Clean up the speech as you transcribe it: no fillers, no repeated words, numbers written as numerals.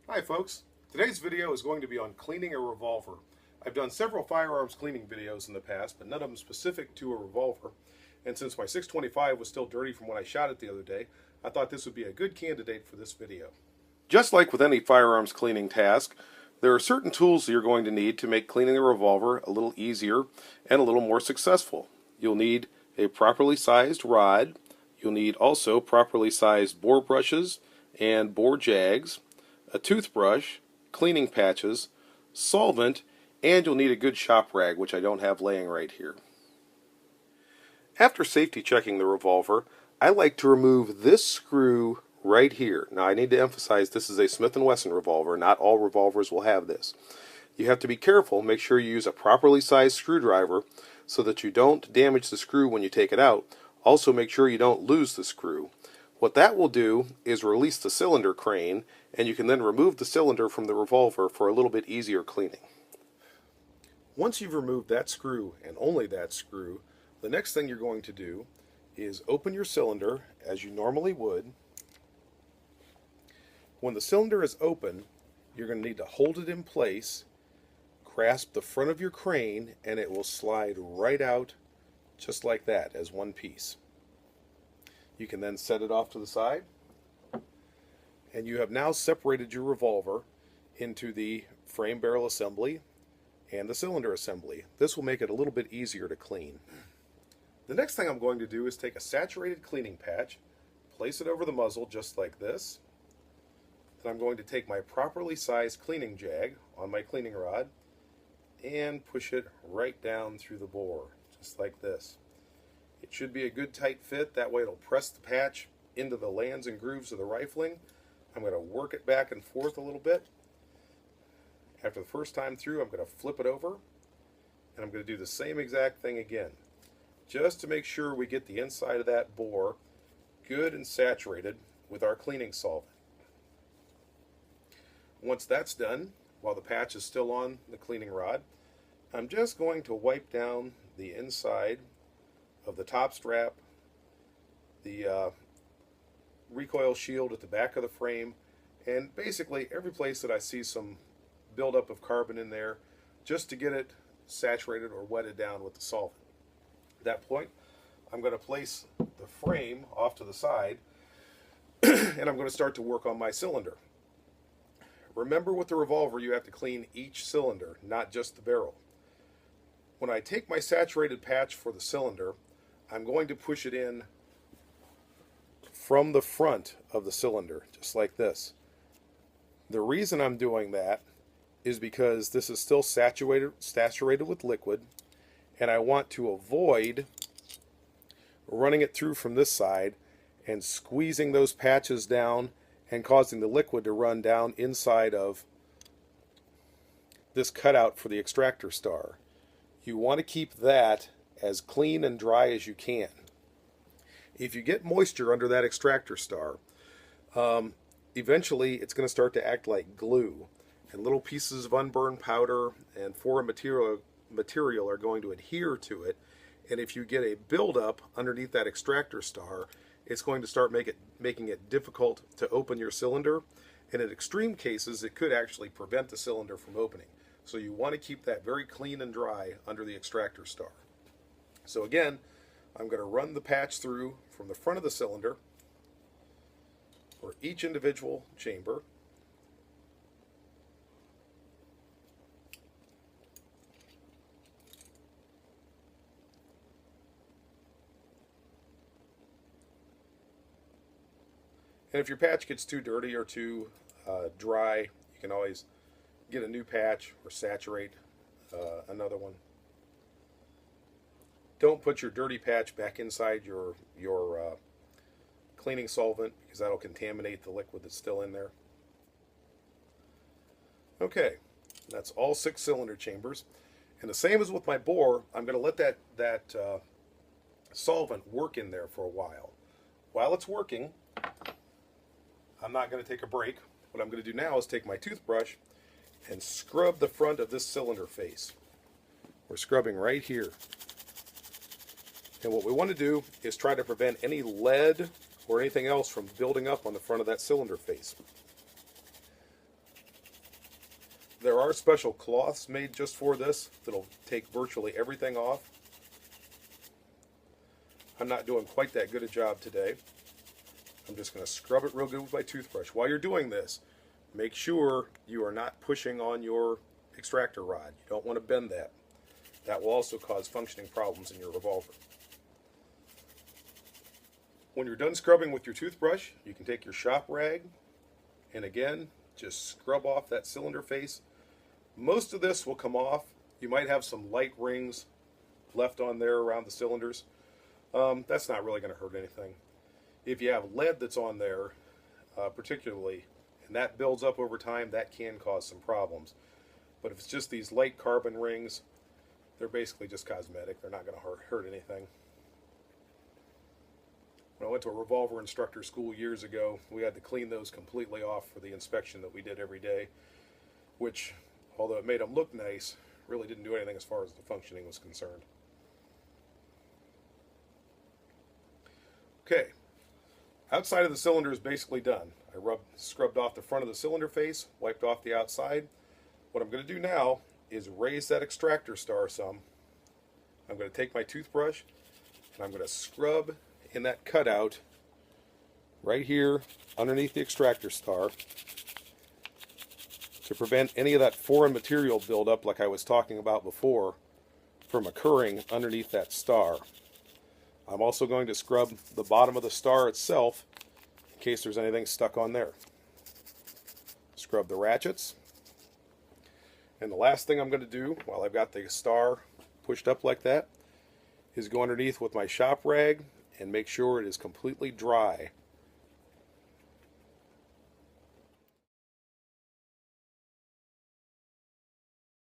Hi folks, today's video is going to be on cleaning a revolver. I've done several firearms cleaning videos in the past, but none of them specific to a revolver. And since my 625 was still dirty from when I shot it the other day, I thought this would be a good candidate for this video. Just like with any firearms cleaning task, there are certain tools that you're going to need to make cleaning a revolver a little easier and a little more successful. You'll need a properly sized rod. You'll need also properly sized bore brushes and bore jags, a toothbrush, cleaning patches, solvent, and you'll need a good shop rag, which I don't have laying right here. After safety checking the revolver, I like to remove this screw right here. Now I need to emphasize this is a Smith&Wesson revolver. Not all revolvers will have this. You have to be careful, make sure you use a properly sized screwdriver so that you don't damage the screw when you take it out. Also make sure you don't lose the screw. What that will do is release the cylinder crane, and you can then remove the cylinder from the revolver for a little bit easier cleaning. Once you've removed that screw, and only that screw, the next thing you're going to do is open your cylinder as you normally would. When the cylinder is open, you're going to need to hold it in place, grasp the front of your crane, and it will slide right out just like that as one piece. You can then set it off to the side, and you have now separated your revolver into the frame barrel assembly and the cylinder assembly. This will make it a little bit easier to clean. The next thing I'm going to do is take a saturated cleaning patch, place it over the muzzle just like this. Then I'm going to take my properly sized cleaning jag on my cleaning rod and push it right down through the bore, just like this. It should be a good tight fit, that way it'll press the patch into the lands and grooves of the rifling. I'm going to work it back and forth a little bit. After the first time through, I'm going to flip it over, and I'm going to do the same exact thing again, just to make sure we get the inside of that bore good and saturated with our cleaning solvent. Once that's done, while the patch is still on the cleaning rod, I'm just going to wipe down the inside of the top strap, the recoil shield at the back of the frame, and basically every place that I see some buildup of carbon in there, just to get it saturated or wetted down with the solvent. At that point, I'm going to place the frame off to the side and I'm going to start to work on my cylinder. Remember, with the revolver you have to clean each cylinder, not just the barrel. When I take my saturated patch for the cylinder, I'm going to push it in from the front of the cylinder, just like this. The reason I'm doing that is because this is still saturated with liquid, and I want to avoid running it through from this side and squeezing those patches down and causing the liquid to run down inside of this cutout for the extractor star. You want to keep that as clean and dry as you can. If you get moisture under that extractor star, eventually it's going to start to act like glue, and little pieces of unburned powder and foreign material are going to adhere to it, and if you get a buildup underneath that extractor star, it's going to start making it difficult to open your cylinder, and in extreme cases it could actually prevent the cylinder from opening. So you want to keep that very clean and dry under the extractor star. So again, I'm going to run the patch through from the front of the cylinder for each individual chamber. And if your patch gets too dirty or too dry, you can always get a new patch or saturate another one. Don't put your dirty patch back inside your cleaning solvent, because that'll contaminate the liquid that's still in there. Okay, that's all 6 cylinder chambers. And the same as with my bore, I'm going to let that solvent work in there for a while. While it's working, I'm not going to take a break. What I'm going to do now is take my toothbrush and scrub the front of this cylinder face. We're scrubbing right here. And what we want to do is try to prevent any lead or anything else from building up on the front of that cylinder face. There are special cloths made just for this that'll take virtually everything off. I'm not doing quite that good a job today. I'm just going to scrub it real good with my toothbrush. While you're doing this, make sure you are not pushing on your extractor rod. You don't want to bend that. That will also cause functioning problems in your revolver. When you're done scrubbing with your toothbrush, you can take your shop rag and again, just scrub off that cylinder face. Most of this will come off. You might have some light rings left on there around the cylinders. That's not really going to hurt anything. If you have lead that's on there, particularly, and that builds up over time, that can cause some problems. But if it's just these light carbon rings, they're basically just cosmetic. They're not going to hurt anything. When I went to a revolver instructor school years ago, we had to clean those completely off for the inspection that we did every day, which, although it made them look nice, really didn't do anything as far as the functioning was concerned. Okay, outside of the cylinder is basically done. I scrubbed off the front of the cylinder face, wiped off the outside. What I'm going to do now is raise that extractor star some. I'm going to take my toothbrush and I'm going to scrub in that cutout right here underneath the extractor star to prevent any of that foreign material buildup like I was talking about before from occurring underneath that star. I'm also going to scrub the bottom of the star itself in case there's anything stuck on there. Scrub the ratchets. And the last thing I'm going to do while I've got the star pushed up like that is go underneath with my shop rag and make sure it is completely dry